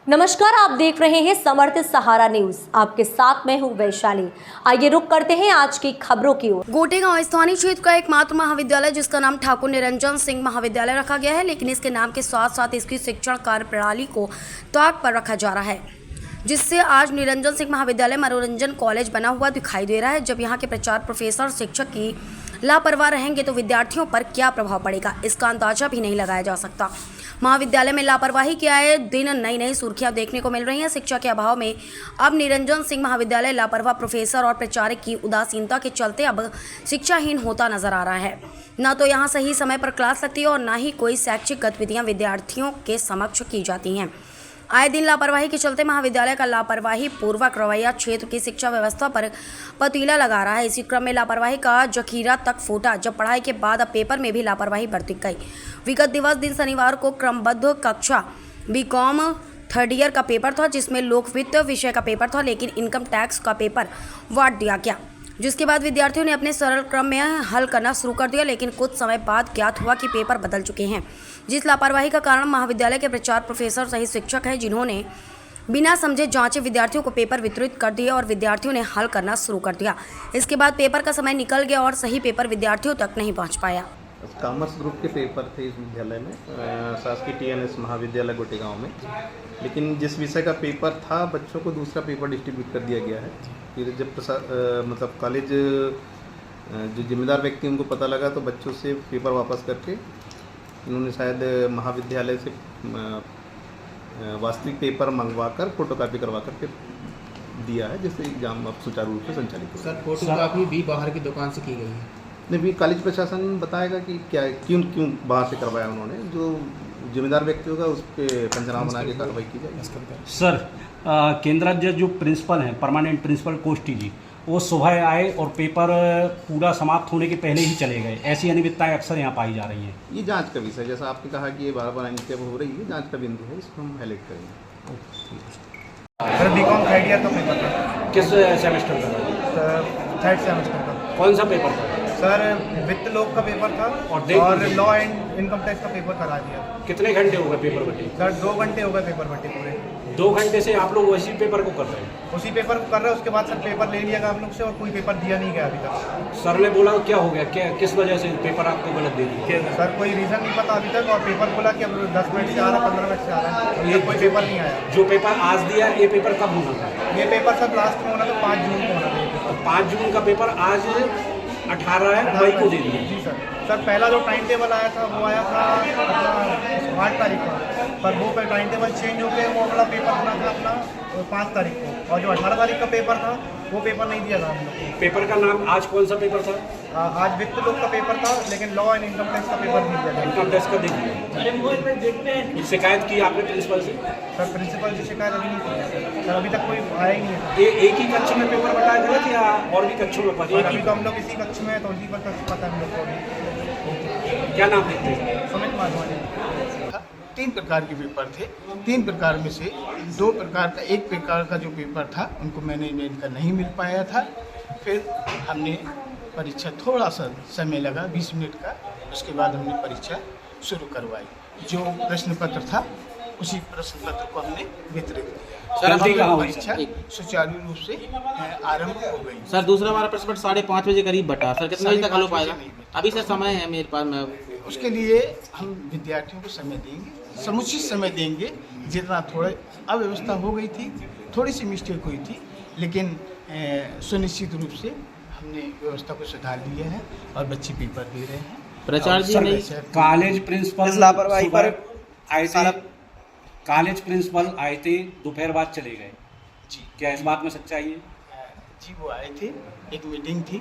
नमस्कार, आप देख रहे हैं समर्थ सहारा न्यूज। आपके साथ मैं हूं वैशाली। आइए रुक करते हैं आज की खबरों की ओर। गोटेगांव स्थानीय क्षेत्र का एकमात्र महाविद्यालय जिसका नाम ठाकुर निरंजन सिंह महाविद्यालय रखा गया है, लेकिन इसके नाम के साथ साथ इसकी शिक्षण कार्य प्रणाली को ताक पर रखा जा रहा है, जिससे आज निरंजन सिंह महाविद्यालय मनोरंजन कॉलेज बना हुआ दिखाई दे रहा है। जब यहाँ के प्रचार प्रोफेसर शिक्षक की लापरवाह रहेंगे तो विद्यार्थियों पर क्या प्रभाव पड़ेगा, इसका अंदाजा भी नहीं लगाया जा सकता। महाविद्यालय में लापरवाही के आए दिन नई नई सुर्खियां देखने को मिल रही हैं। शिक्षा के अभाव में अब निरंजन सिंह महाविद्यालय लापरवाह प्रोफेसर और प्राचार्य की उदासीनता के चलते अब शिक्षाहीन होता नजर आ रहा है। न तो यहाँ सही समय पर क्लास लगती है और न ही कोई शैक्षिक गतिविधियां विद्यार्थियों के समक्ष की जाती हैं। आए दिन लापरवाही के चलते महाविद्यालय का लापरवाही पूर्वक रवैया क्षेत्र की शिक्षा व्यवस्था पर पतीला लगा रहा है। इसी क्रम में लापरवाही का जखीरा तक फूटा, जब पढ़ाई के बाद अब पेपर में भी लापरवाही बरती गई। विगत दिवस दिन शनिवार को क्रमबद्ध कक्षा बीकॉम थर्ड ईयर का पेपर था, जिसमें लोक वित्त विषय का पेपर था, लेकिन इनकम टैक्स का पेपर बांट दिया गया, जिसके बाद विद्यार्थियों ने अपने सरल क्रम में हल करना शुरू कर दिया। लेकिन कुछ समय बाद ज्ञात हुआ कि पेपर बदल चुके हैं। जिस लापरवाही का कारण महाविद्यालय के प्रचार प्रोफेसर सहित शिक्षक हैं, जिन्होंने बिना समझे जांचे विद्यार्थियों को पेपर वितरित कर दिए और विद्यार्थियों ने हल करना शुरू कर दिया। इसके बाद पेपर का समय निकल गया और सही पेपर विद्यार्थियों तक नहीं पहुँच पाया। कॉमर्स ग्रुप के पेपर थे इस विद्यालय में, शासकीय टीएनएस महाविद्यालय गोटेगांव में, लेकिन जिस विषय का पेपर था बच्चों को दूसरा पेपर डिस्ट्रीब्यूट कर दिया गया है। फिर जब मतलब कॉलेज जो जिम्मेदार व्यक्ति उनको पता लगा तो बच्चों से पेपर वापस करके इन्होंने शायद महाविद्यालय से वास्तविक पेपर मंगवा कर फोटोकॉपी करवा कर फिर दिया है, जिससे एग्जाम अब सुचारू रूप से संचालित हो। सर, फोटोकॉपी भी बाहर की दुकान से की गई है। नहीं, भी कॉलेज प्रशासन बताएगा कि क्या क्यों बाहर से करवाया उन्होंने। जो जिम्मेदार व्यक्ति होगा उस पर पंचनामा बना के कार्रवाई की जाएगी। सर, केंद्राध्यक्ष जो प्रिंसिपल हैं, परमानेंट प्रिंसिपल कोष्टी जी, वो सुबह आए और पेपर पूरा समाप्त होने के पहले ही चले गए। ऐसी अनियमितताएं अक्सर यहाँ पाई जा रही हैं। ये जांच का विषय, जैसा आपने कहा कि ये बार अनियमितता हो रही है, जांच का बिंदु है, इसको हम हाईलाइट करेंगे। सर, बीकॉम थर्ड ईयर का पेपर था। किस सेमेस्टर का? सर, थर्ड सेमेस्टर का। कौन सा पेपर था? सर, वित्त लोक का पेपर था और लॉ एंड इनकम टैक्स का पेपर करा दिया। कितने घंटे हो गए पेपर बटे? सर, 2 घंटे हो गए पेपर बटे पूरे। 2 घंटे से आप लोग उसी पेपर को कर रहे हैं? उसी पेपर को कर रहे हैं। उसके बाद सर पेपर ले लिया गया आप लोग से और कोई पेपर दिया नहीं गया अभी तक। सर ने बोला क्या हो गया, क्या किस वजह से पेपर आपको गलत दे दिया? सर, कोई रीज़न नहीं पता अभी तक, और पेपर बोला कि अब 10 मिनट से आ रहा है, 15 मिनट से आ रहा है, ये कोई पेपर नहीं आया। जो पेपर आज दिया, ये पेपर कब होना था? ये पेपर सर लास्ट में होना था, 5 जून को होना था। 5 जून का पेपर आज 18 मई को दे दिया। जी सर। सर, पहला जो टाइम टेबल आया था वो आया था 8 तारीख को, पर वो टाइम टेबल चेंज हो गया। वो अगला पेपर होना था अपना 5 तारीख को, और जो 18 तारीख का पेपर था वो पेपर नहीं दिया था हम लोग। पेपर का नाम आज कौन सा पेपर था? आज वित्त लोक का पेपर था, लेकिन लॉ एंड इनकम टैक्स का पेपर नहीं दिया था। इनकम टैक्स का दे दिया। शिकायत की आपने प्रिंसिपल से? सर, प्रिंसिपल से शिकायत अभी नहीं की सर, अभी तक कोई आया ही नहीं है। एक ही कक्ष में पेपर बटाया गलत या और भी कक्षों में पता? अभी तो हम लोग इसी कक्ष में है, तो उसी पर पता है हम लोग को। क्या नाम लिखते हैं? सुमित माधवानी। 3 प्रकार के पेपर थे। 3 प्रकार में से 2 प्रकार का, एक प्रकार का जो पेपर था उनको मैनेजमेंट का नहीं मिल पाया था। फिर हमने परीक्षा, थोड़ा सा समय लगा 20 मिनट का, उसके बाद हमने परीक्षा शुरू करवाई। जो प्रश्न पत्र था उसी प्रश्न पत्र को हमने वितरित किया। परीक्षा सुचारू रूप से आरंभ हो गई। सर, दूसरा हमारा प्रश्न पत्र 5:30 बजे करीब बटा। सर, कितने बजे तक हल हो पाएगा? अभी सर समय है मेरे पास में। उसके लिए हम विद्यार्थियों को समय देंगे, समुचित समय देंगे। जितना थोड़ा अव्यवस्था हो गई थी, थोड़ी सी मिस्टेक हुई थी, लेकिन सुनिश्चित रूप से हमने व्यवस्था को सुधार लिया है और बच्चे पेपर दे रहे हैं। प्राचार्य जी नहीं, कॉलेज प्रिंसिपल लापरवाही पर आए थे। कॉलेज प्रिंसिपल आए थे, दोपहर बाद चले गए जी। क्या इस बात में सच्चाई है? जी, वो आए थे, एक मीटिंग थी,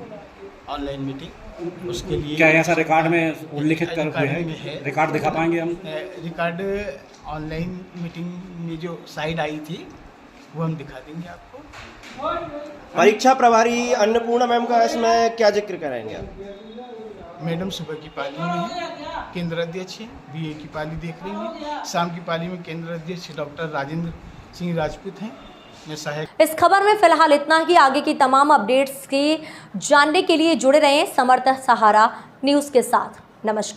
ऑनलाइन मीटिंग, उसके लिए। क्या ऐसा रिकॉर्ड में उल्लिखित कर हुए है? है? रिकॉर्ड दिखा पाएंगे हम? रिकॉर्ड ऑनलाइन मीटिंग में जो साइड आई थी वो हम दिखा देंगे आपको। परीक्षा प्रभारी अन्नपूर्णा मैम का इसमें क्या जिक्र करेंगे आप? मैडम सुबह की पाली में है, केंद्र अध्यक्ष हैं, बीए की पाली देख रही हैं। शाम की पाली में केंद्र अध्यक्ष डॉक्टर राजेंद्र सिंह राजपूत हैं, मैं सहायक। इस खबर में फिलहाल इतना ही। आगे की तमाम अपडेट्स की जानने के लिए जुड़े रहें समर्थ सहारा न्यूज़ के साथ। नमस्कार।